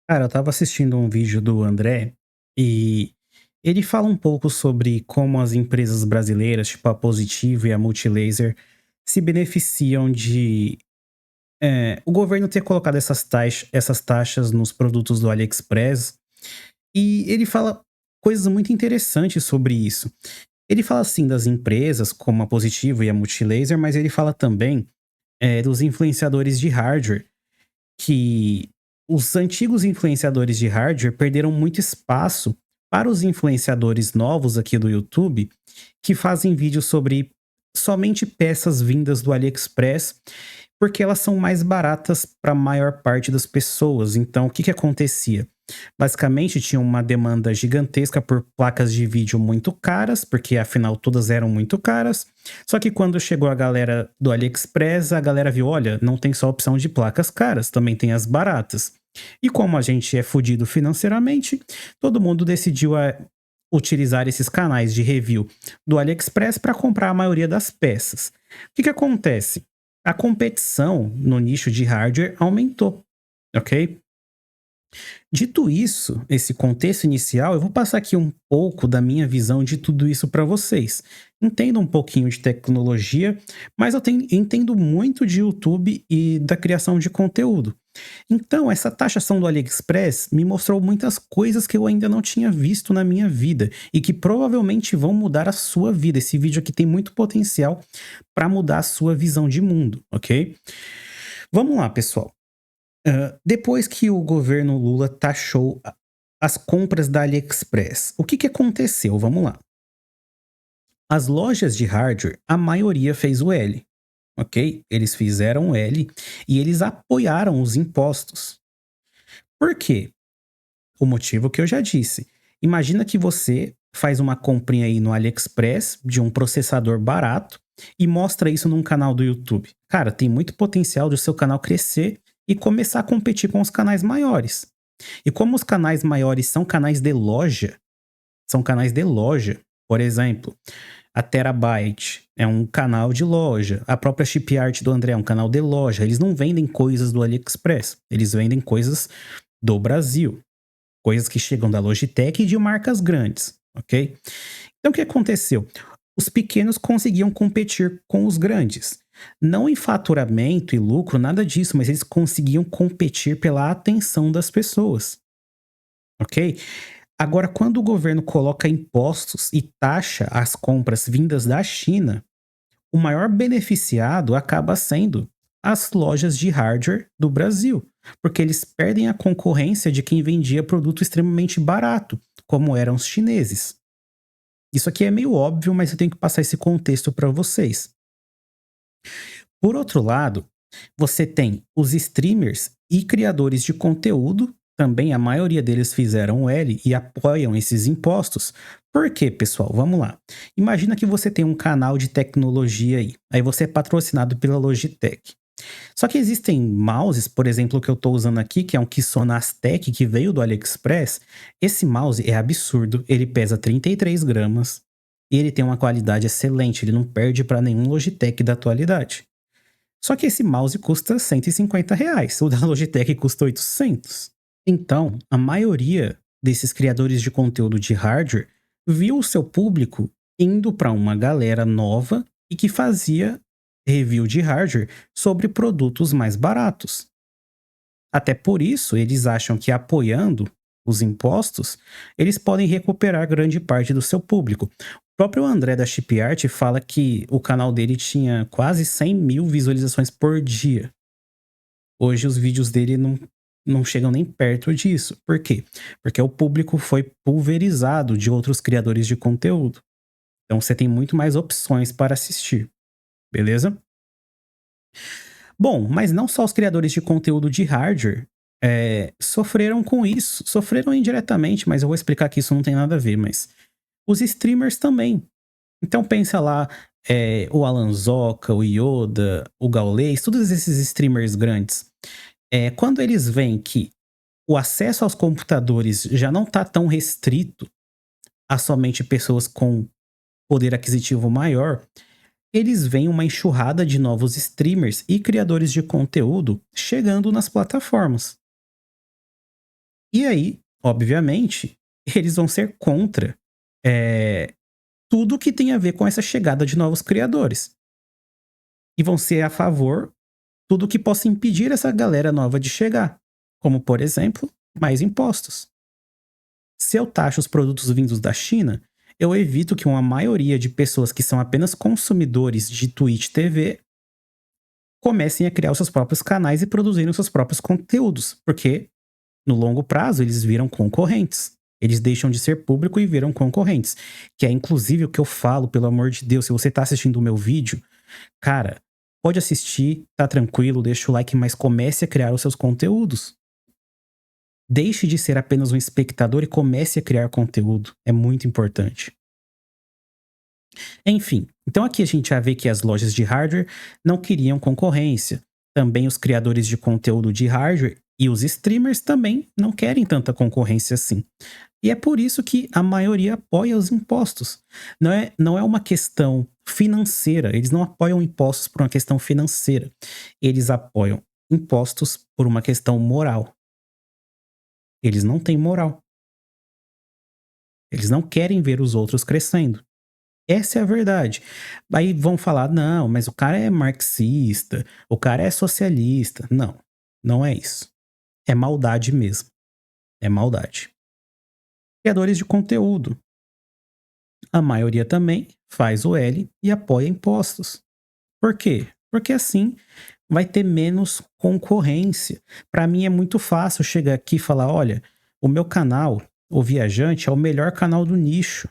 Cara, eu estava assistindo um vídeo do André e ele fala um pouco sobre como as empresas brasileiras, tipo a Positivo e a Multilaser, se beneficiam de o governo ter colocado essas taxas nos produtos do AliExpress. E ele fala coisas muito interessantes sobre isso. Ele fala assim das empresas como a Positivo e a Multilaser, mas ele fala também dos influenciadores de hardware, que os antigos influenciadores de hardware perderam muito espaço para os influenciadores novos aqui do YouTube, que fazem vídeos sobre somente peças vindas do AliExpress, porque elas são mais baratas para a maior parte das pessoas. Então, o que que acontecia? Basicamente, tinha uma demanda gigantesca por placas de vídeo muito caras, porque afinal todas eram muito caras. Só que quando chegou a galera do AliExpress, a galera viu: olha, não tem só opção de placas caras, também tem as baratas. E como a gente é fodido financeiramente, todo mundo decidiu utilizar esses canais de review do AliExpress para comprar a maioria das peças. O que que acontece? A competição no nicho de hardware aumentou, ok? Dito isso, esse contexto inicial, eu vou passar aqui um pouco da minha visão de tudo isso para vocês. Entendo um pouquinho de tecnologia, mas entendo muito de YouTube e da criação de conteúdo. Então, essa taxação do AliExpress me mostrou muitas coisas que eu ainda não tinha visto na minha vida e que provavelmente vão mudar a sua vida. Esse vídeo aqui tem muito potencial para mudar a sua visão de mundo, ok? Vamos lá, pessoal. Depois que o governo Lula taxou as compras da AliExpress, o que que aconteceu? Vamos lá. As lojas de hardware, a maioria fez o L, ok? Eles fizeram o L e eles apoiaram os impostos. Por quê? O motivo que eu já disse. Imagina que você faz uma comprinha aí no AliExpress de um processador barato e mostra isso num canal do YouTube. Cara, tem muito potencial de o seu canal crescer e começar a competir com os canais maiores. E como os canais maiores são canais de loja, por exemplo, a Terabyte é um canal de loja, a própria Chipart do André é um canal de loja. Eles não vendem coisas do AliExpress, eles vendem coisas do Brasil. Coisas que chegam da Logitech e de marcas grandes, ok? Então o que aconteceu? Os pequenos conseguiam competir com os grandes. Não em faturamento e lucro, nada disso, mas eles conseguiam competir pela atenção das pessoas, ok? Agora, quando o governo coloca impostos e taxa as compras vindas da China, o maior beneficiado acaba sendo as lojas de hardware do Brasil, porque eles perdem a concorrência de quem vendia produto extremamente barato, como eram os chineses. Isso aqui é meio óbvio, mas eu tenho que passar esse contexto para vocês. Por outro lado, você tem os streamers e criadores de conteúdo, também a maioria deles fizeram o L e apoiam esses impostos. Por quê, pessoal? Vamos lá. Imagina que você tem um canal de tecnologia aí você é patrocinado pela Logitech. Só que existem mouses, por exemplo, o que eu estou usando aqui, que é um Kissona Aztec que veio do AliExpress. Esse mouse é absurdo, ele pesa 33 gramas e ele tem uma qualidade excelente, ele não perde para nenhum Logitech da atualidade. Só que esse mouse custa R$ 150, o da Logitech custa 800. Então, a maioria desses criadores de conteúdo de hardware viu o seu público indo para uma galera nova e que fazia review de hardware sobre produtos mais baratos. Até por isso, eles acham que apoiando os impostos, eles podem recuperar grande parte do seu público. O próprio André da Chipart fala que o canal dele tinha quase 100 mil visualizações por dia. Hoje os vídeos dele não chegam nem perto disso. Por quê? Porque o público foi pulverizado de outros criadores de conteúdo. Então você tem muito mais opções para assistir, beleza? Bom, mas não só os criadores de conteúdo de hardware sofreram com isso. Sofreram indiretamente, mas eu vou explicar que isso não tem nada a ver, mas os streamers também. Então pensa lá, o Alanzoca, o Yoda, o Gaules, todos esses streamers grandes. Quando eles veem que o acesso aos computadores já não está tão restrito a somente pessoas com poder aquisitivo maior, eles veem uma enxurrada de novos streamers e criadores de conteúdo chegando nas plataformas. E aí, obviamente, eles vão ser contra eh, tudo que tem a ver com essa chegada de novos criadores. E vão ser a favor tudo que possa impedir essa galera nova de chegar, como por exemplo, mais impostos. Se eu taxo os produtos vindos da China, eu evito que uma maioria de pessoas que são apenas consumidores de Twitch TV comecem a criar os seus próprios canais e produzirem os seus próprios conteúdos, porque no longo prazo eles viram concorrentes. Eles deixam de ser público e viram concorrentes. Que é inclusive o que eu falo, pelo amor de Deus, se você tá assistindo o meu vídeo, cara, pode assistir, tá tranquilo, deixa o like, mas comece a criar os seus conteúdos. Deixe de ser apenas um espectador e comece a criar conteúdo. É muito importante. Enfim, então aqui a gente já vê que as lojas de hardware não queriam concorrência. Também os criadores de conteúdo de hardware e os streamers também não querem tanta concorrência assim. E é por isso que a maioria apoia os impostos. Não é uma questão financeira, eles não apoiam impostos por uma questão financeira. Eles apoiam impostos por uma questão moral. Eles não têm moral. Eles não querem ver os outros crescendo. Essa é a verdade. Aí vão falar: não, mas o cara é marxista, o cara é socialista. Não, não é isso. É maldade mesmo. É maldade. Criadores de conteúdo. A maioria também faz o L e apoia impostos. Por quê? Porque assim vai ter menos concorrência. Para mim é muito fácil chegar aqui e falar: olha, o meu canal, o Viajante, é o melhor canal do nicho.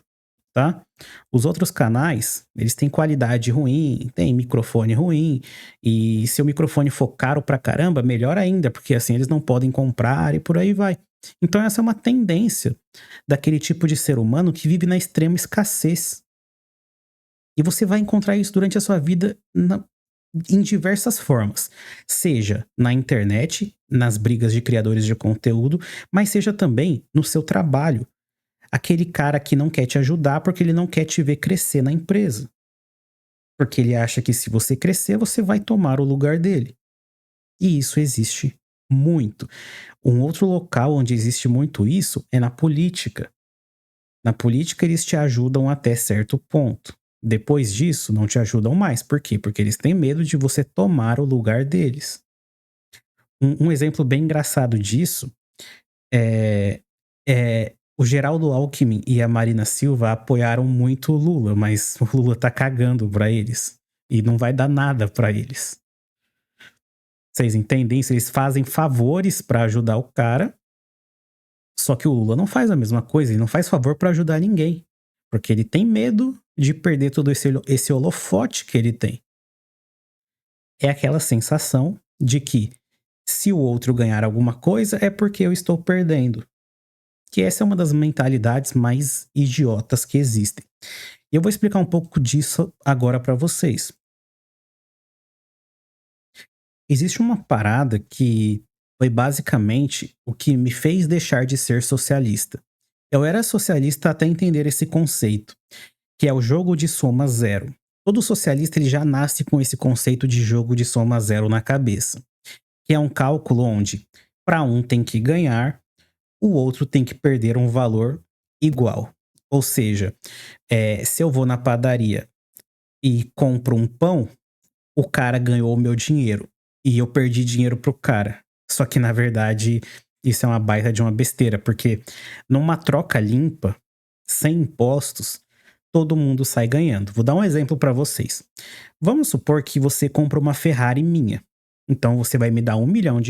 Tá? Os outros canais, eles têm qualidade ruim, tem microfone ruim, e se o microfone for caro pra caramba, melhor ainda, porque assim eles não podem comprar e por aí vai. Então essa é uma tendência daquele tipo de ser humano que vive na extrema escassez. E você vai encontrar isso durante a sua vida em diversas formas. Seja na internet, nas brigas de criadores de conteúdo, mas seja também no seu trabalho. Aquele cara que não quer te ajudar porque ele não quer te ver crescer na empresa. Porque ele acha que se você crescer, você vai tomar o lugar dele. E isso existe muito. Um outro local onde existe muito isso é na política. Na política, eles te ajudam até certo ponto. Depois disso, não te ajudam mais. Por quê? Porque eles têm medo de você tomar o lugar deles. Um exemplo bem engraçado disso é o Geraldo Alckmin e a Marina Silva apoiaram muito o Lula, mas o Lula tá cagando pra eles. E não vai dar nada pra eles. Vocês entendem isso? Eles fazem favores pra ajudar o cara, só que o Lula não faz a mesma coisa, ele não faz favor pra ajudar ninguém. Porque ele tem medo de perder todo esse holofote que ele tem. É aquela sensação de que se o outro ganhar alguma coisa é porque eu estou perdendo. Que essa é uma das mentalidades mais idiotas que existem. E eu vou explicar um pouco disso agora pra vocês. Existe uma parada que foi basicamente o que me fez deixar de ser socialista. Eu era socialista até entender esse conceito, que é o jogo de soma zero. Todo socialista ele já nasce com esse conceito de jogo de soma zero na cabeça, que é um cálculo onde para um tem que ganhar, o outro tem que perder um valor igual. Ou seja, se eu vou na padaria e compro um pão, o cara ganhou o meu dinheiro e eu perdi dinheiro pro cara. Só que na verdade isso é uma baita de uma besteira, porque numa troca limpa, sem impostos, todo mundo sai ganhando. Vou dar um exemplo para vocês. Vamos supor que você compra uma Ferrari minha. Então você vai me dar R$1 milhão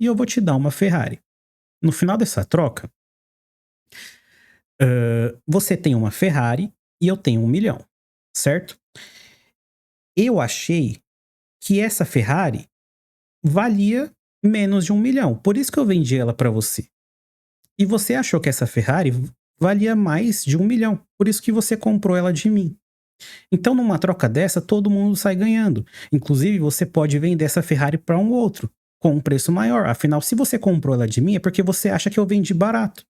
e eu vou te dar uma Ferrari. No final dessa troca, você tem uma Ferrari e eu tenho 1 milhão, certo? Eu achei que essa Ferrari valia menos de 1 milhão, por isso que eu vendi ela para você. E você achou que essa Ferrari valia mais de 1 milhão, por isso que você comprou ela de mim. Então numa troca dessa, todo mundo sai ganhando. Inclusive você pode vender essa Ferrari para um outro, com um preço maior. Afinal, se você comprou ela de mim é porque você acha que eu vendi barato.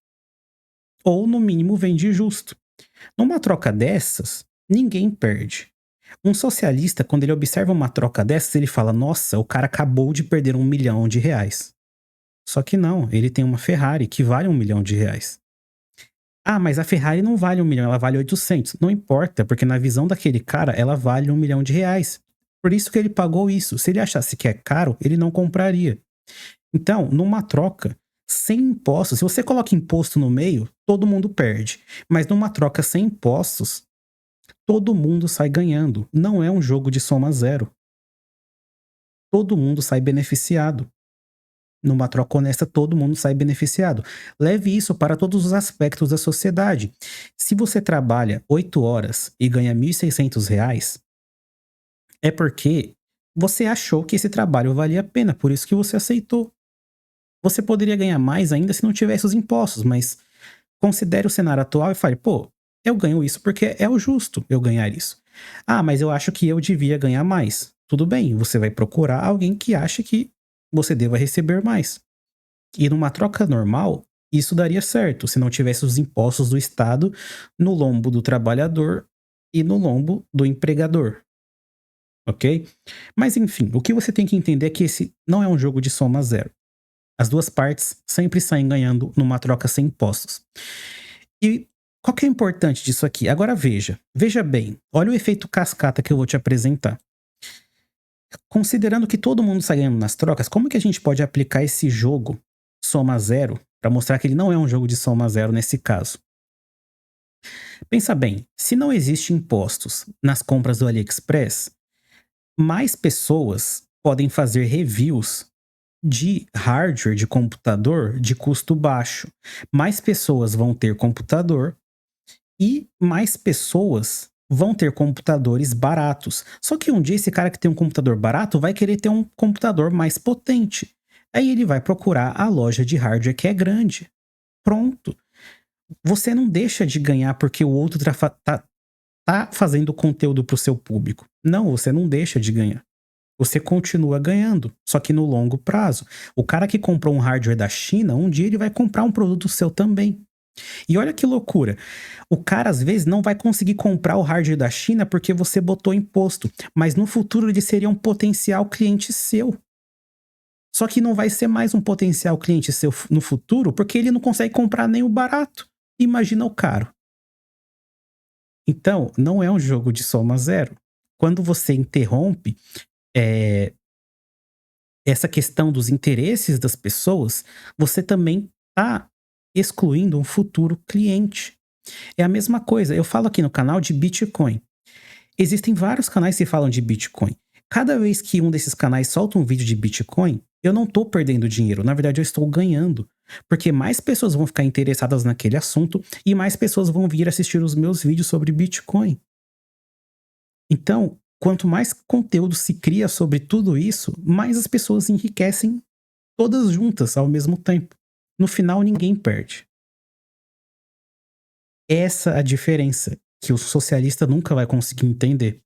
Ou no mínimo vendi justo. Numa troca dessas, ninguém perde. Um socialista, quando ele observa uma troca dessas, ele fala: nossa, o cara acabou de perder R$1 milhão. Só que não, ele tem uma Ferrari que vale R$ 1 milhão. Ah, mas a Ferrari não vale 1 milhão, ela vale 800. Não importa, porque na visão daquele cara, ela vale R$ 1 milhão. Por isso que ele pagou isso. Se ele achasse que é caro, ele não compraria. Então, numa troca sem impostos, se você coloca imposto no meio, todo mundo perde. Mas numa troca sem impostos, todo mundo sai ganhando. Não é um jogo de soma zero. Todo mundo sai beneficiado. Numa troca honesta, todo mundo sai beneficiado. Leve isso para todos os aspectos da sociedade. Se você trabalha 8 horas e ganha R$ 1.600, é porque você achou que esse trabalho valia a pena, por isso que você aceitou. Você poderia ganhar mais ainda se não tivesse os impostos, mas considere o cenário atual e fale, pô, eu ganho isso porque é o justo eu ganhar isso. Ah, mas eu acho que eu devia ganhar mais. Tudo bem, você vai procurar alguém que ache que você deva receber mais. E numa troca normal, isso daria certo, se não tivesse os impostos do Estado no lombo do trabalhador e no lombo do empregador. Ok? Mas enfim, o que você tem que entender é que esse não é um jogo de soma zero. As duas partes sempre saem ganhando numa troca sem impostos. E qual que é o importante disso aqui? Agora veja bem, olha o efeito cascata que eu vou te apresentar. Considerando que todo mundo sai ganhando nas trocas, como que a gente pode aplicar esse jogo soma zero para mostrar que ele não é um jogo de soma zero nesse caso? Pensa bem, se não existe impostos nas compras do AliExpress, mais pessoas podem fazer reviews de hardware de computador de custo baixo. Mais pessoas vão ter computador e mais pessoas vão ter computadores baratos. Só que um dia esse cara que tem um computador barato vai querer ter um computador mais potente. Aí ele vai procurar a loja de hardware que é grande. Pronto. Você não deixa de ganhar porque o outro tá fazendo conteúdo para o seu público. Não, você não deixa de ganhar. Você continua ganhando, só que no longo prazo. O cara que comprou um hardware da China, um dia ele vai comprar um produto seu também. E olha que loucura. O cara às vezes não vai conseguir comprar o hardware da China porque você botou imposto, mas no futuro ele seria um potencial cliente seu. Só que não vai ser mais um potencial cliente seu no futuro porque ele não consegue comprar nem o barato. Imagina o caro. Então, não é um jogo de soma zero. Quando você interrompe essa questão dos interesses das pessoas, você também está excluindo um futuro cliente. É a mesma coisa, eu falo aqui no canal de Bitcoin. Existem vários canais que falam de Bitcoin. Cada vez que um desses canais solta um vídeo de Bitcoin, eu não estou perdendo dinheiro, na verdade eu estou ganhando. Porque mais pessoas vão ficar interessadas naquele assunto e mais pessoas vão vir assistir os meus vídeos sobre Bitcoin. Então, quanto mais conteúdo se cria sobre tudo isso, mais as pessoas enriquecem todas juntas ao mesmo tempo. No final, ninguém perde. Essa é a diferença que o socialista nunca vai conseguir entender.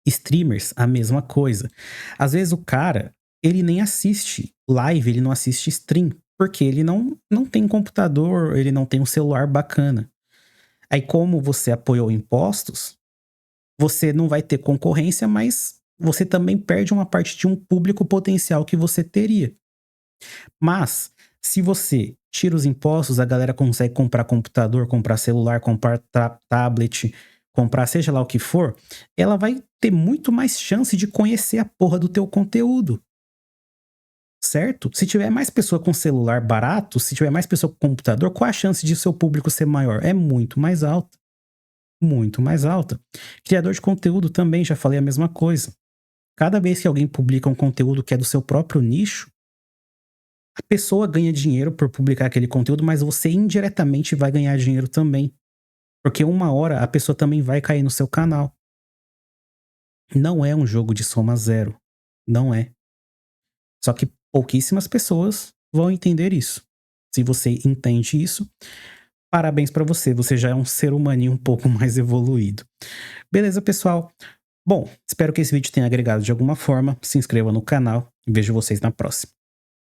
Streamers, a mesma coisa. Às vezes o cara, ele nem assiste live, ele não assiste stream, porque ele não tem computador, ele não tem um celular bacana. Aí como você apoiou impostos, você não vai ter concorrência, mas você também perde uma parte de um público potencial que você teria. Mas, se você tira os impostos, a galera consegue comprar computador, comprar celular, comprar tablet, comprar seja lá o que for, ela vai ter muito mais chance de conhecer a porra do teu conteúdo. Certo? Se tiver mais pessoa com celular barato, se tiver mais pessoa com computador, qual a chance de seu público ser maior? É muito mais alta. Muito mais alta. Criador de conteúdo também, já falei a mesma coisa. Cada vez que alguém publica um conteúdo que é do seu próprio nicho, a pessoa ganha dinheiro por publicar aquele conteúdo, mas você indiretamente vai ganhar dinheiro também. Porque uma hora a pessoa também vai cair no seu canal. Não é um jogo de soma zero. Não é. Só que pouquíssimas pessoas vão entender isso. Se você entende isso, parabéns pra você. Você já é um ser humaninho um pouco mais evoluído. Beleza, pessoal? Bom, espero que esse vídeo tenha agregado de alguma forma. Se inscreva no canal e vejo vocês na próxima.